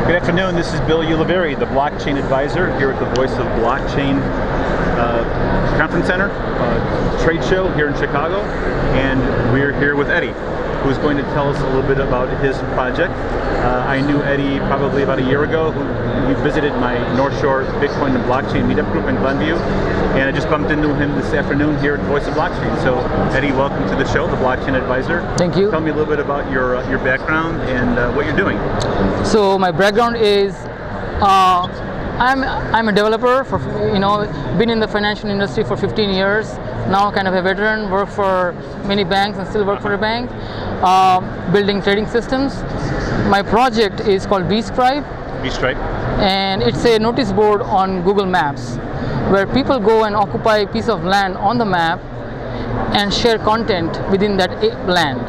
Good afternoon, this is Bill Ulivari, the blockchain advisor here at the Voice of Blockchain Conference Center, trade show here in Chicago, and we're here with Eddie, who's going to tell us a little bit about his project. I knew Eddie probably about a year ago. He visited my North Shore Bitcoin and Blockchain meetup group in Glenview, and I just bumped into him this afternoon here at Voice of Blockchain. So Eddie, welcome to the show, the Blockchain Advisor. Thank you. Tell me a little bit about your background and what you're doing. So my background is I'm a developer for, been in the financial industry for 15 years. Now kind of a veteran, work for many banks and still work for a bank, building trading systems. My project is called Bstripe. Bstripe. And it's a notice board on Google Maps where people go and occupy a piece of land on the map and share content within that land.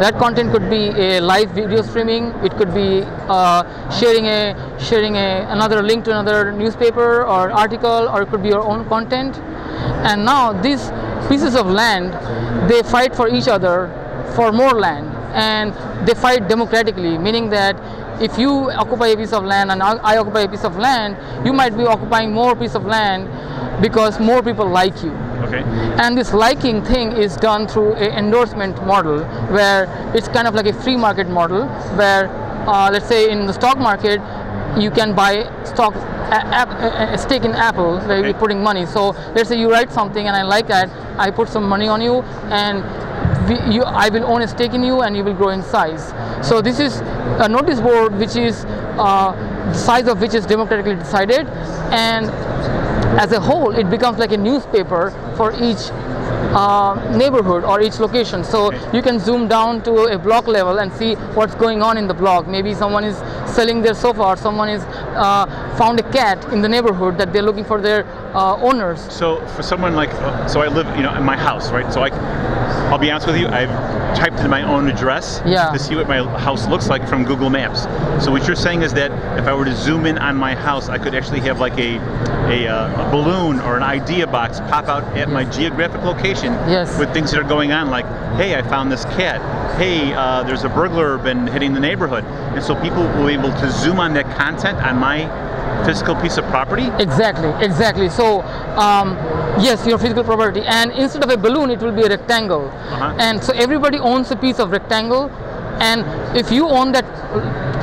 That content could be a live video streaming. It could be sharing another link to another newspaper or article, or it could be your own content. And now these pieces of land, they fight for each other for more land, and they fight democratically, meaning that if you occupy a piece of land and I occupy a piece of land, you might be occupying more piece of land because more people like you. Okay. And this liking thing is done through an endorsement model, where it's kind of like a free market model, where let's say in the stock market, you can buy stock, a stake in Apple, where you're putting money. So let's say you write something and I like that, I put some money on you, and I will own a stake in you, and you will grow in size. So this is a notice board which is the size of which is democratically decided, and as a whole it becomes like a newspaper for each neighborhood or each location. So you can zoom down to a block level and see what's going on in the block. Maybe someone is selling their sofa, or someone is found a cat in the neighborhood that they're looking for their owners. So for someone like, so I live, in my house, right? So I'll be honest with you, I've typed in my own address to see what my house looks like from Google Maps. So what you're saying is that if I were to zoom in on my house, I could actually have like a balloon or an idea box pop out at my geographic location with things that are going on, like, hey, I found this cat. Hey, there's a burglar been hitting the neighborhood. And so people will be able to zoom on that content on my physical piece of property? Exactly. So yes, your physical property, and instead of a balloon it will be a rectangle. And so everybody owns a piece of rectangle, and if you own that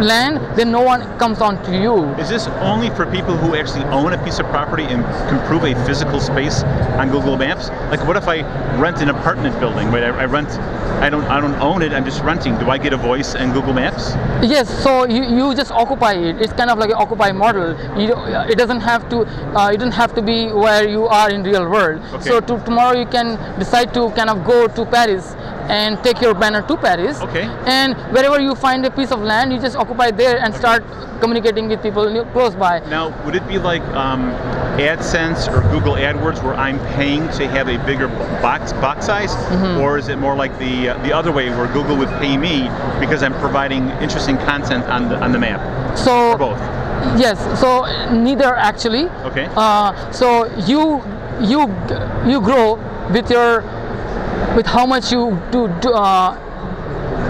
land, then no one comes on to you. Is this only for people who actually own a piece of property and can prove a physical space on Google Maps? Like, what if I rent an apartment building, right? I don't own it, I'm just renting. Do I get a voice in Google Maps? Yes, so you just occupy it. It's kind of like an occupy model. It doesn't have to be where you are in real world. Okay. So tomorrow you can decide to kind of go to Paris and take your banner to Paris. Okay. And wherever you find a piece of land, you just occupy there and start communicating with people close by. Now, would it be like AdSense or Google AdWords, where I'm paying to have a bigger box size, or is it more like the other way, where Google would pay me because I'm providing interesting content on the map? So or both? Yes. So neither actually. Okay. So you grow with how much you do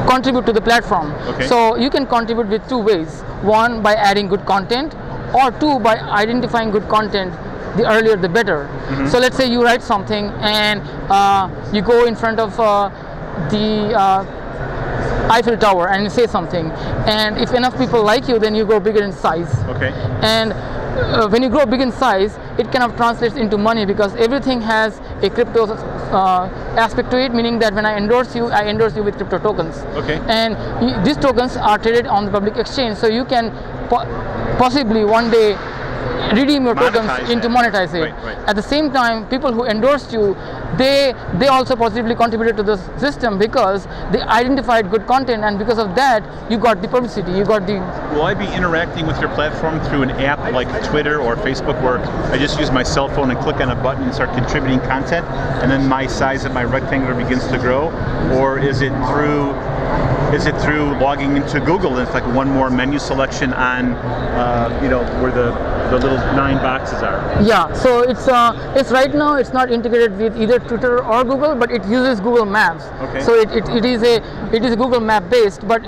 contribute to the platform. Okay. So you can contribute with two ways. One, by adding good content, or two, by identifying good content. The earlier the better. So let's say you write something and you go in front of the Eiffel Tower and you say something, and if enough people like you, then you grow bigger in size. Okay. And when you grow big in size, it kind of translates into money, because everything has a crypto aspect to it, meaning that when I endorse you with crypto tokens. Okay. And these tokens are traded on the public exchange, so you can possibly one day redeem your tokens into monetize it. Right. At the same time, people who endorsed you, they also positively contributed to the system because they identified good content, and because of that, you got the publicity, you got the... Will I be interacting with your platform through an app like Twitter or Facebook, where I just use my cell phone and click on a button and start contributing content, and then my size of my rectangle begins to grow? Or is it through logging into Google, and it's like one more menu selection on where the little 9 boxes are? Yeah, so it's right now it's not integrated with either Twitter or Google, but it uses Google Maps. Okay. So it is a Google Map based, but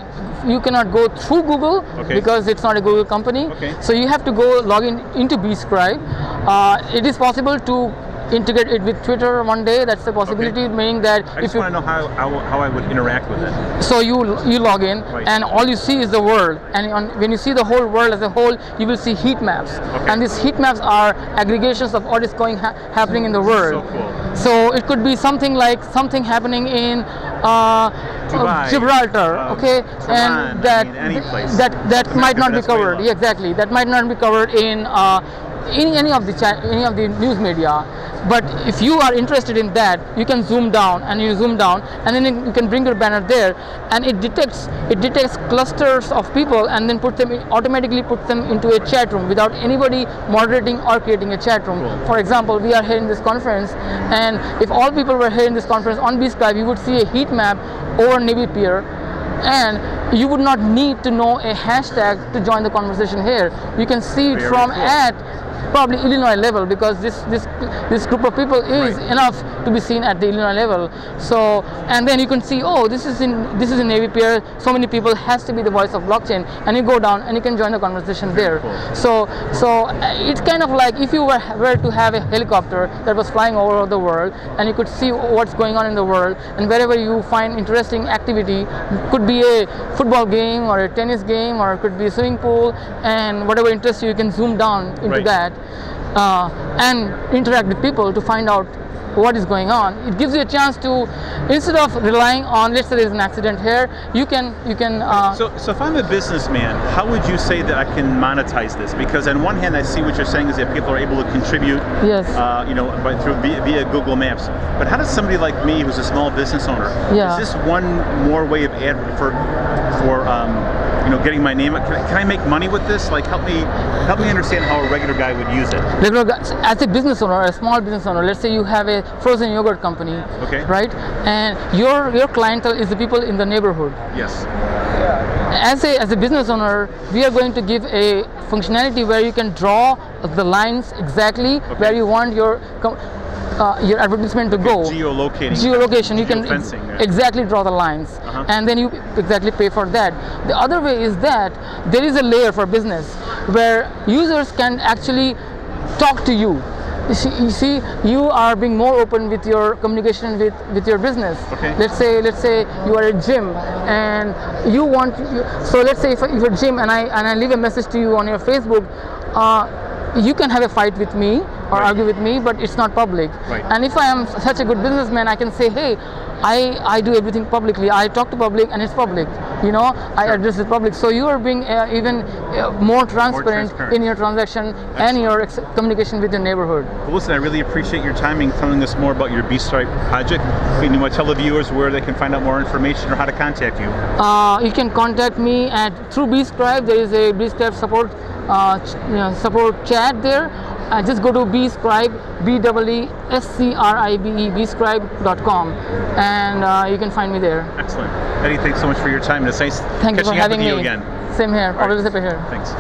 you cannot go through Google because it's not a Google company. So you have to go log in into Bscribe. It is possible to integrate it with Twitter one day. That's a possibility, meaning that I just want to know how I would interact with it. So you log in, and all you see is the world, and when you see the whole world as a whole, you will see heat maps, and these heat maps are aggregations of what is happening in the world. So cool. So it could be something like something happening in Dubai, Gibraltar, Tehran, and any place. that might not be covered. Yeah, exactly, that might not be covered in any of the news media. But if you are interested in that, you can zoom down, and then you can bring your banner there, and it detects clusters of people, and then automatically puts them into a chat room without anybody moderating or creating a chat room. Cool. For example, we are here in this conference, and if all people were here in this conference on Bscribe, you would see a heat map over Navy Pier, and you would not need to know a hashtag to join the conversation here. You can see it from at probably Illinois level, because this group of people is enough to be seen at the Illinois level. So, and then you can see, oh, this is in Navy Pier, so many people, has to be the voice of blockchain, and you go down and you can join the conversation there. Cool. So it's kind of like if you were to have a helicopter that was flying over the world, and you could see what's going on in the world, and wherever you find interesting activity, could be a football game or a tennis game, or it could be a swimming pool, and whatever interests you, you can zoom down into that. And interact with people to find out what is going on. It gives you a chance to, instead of relying on, let's say there's an accident here, you can. So if I'm a businessman, how would you say that I can monetize this? Because on one hand, I see what you're saying is that people are able to contribute, via Google Maps. But how does somebody like me, who's a small business owner, is this one more way of for getting my name? Can I make money with this? Like, help me understand how a regular guy would use it. As a business owner, a small business owner, let's say you have a frozen yogurt company, right? And your clientele is the people in the neighborhood. Yes. As a business owner, we are going to give a functionality where you can draw the lines exactly where you want your advertisement to go. Geolocation. You can exactly draw the lines, and then you exactly pay for that. The other way is that there is a layer for business where users can actually talk to you. You see, you are being more open with your communication with your business. Let's say you are a gym, and you want. So let's say if you're a gym, and I leave a message to you on your Facebook. You can have a fight with me or argue with me, but it's not public. And if I am such a good businessman, I can say, hey, I do everything publicly. I talk to public, and it's public. I address the public. So you are being even more transparent in your transaction and your communication with your neighborhood. Well, listen, I really appreciate your time and telling us more about your Bscribe project. Can you tell the viewers where they can find out more information or how to contact you? You can contact me through Bscribe. There is a Bscribe support chat there. Just go to Bscribe, BEESCRIBE, Bscribe.com, and you can find me there. Excellent. Eddie, thanks so much for your time. It's nice Thank you for having me again. Same here. Always a pleasure. Thanks.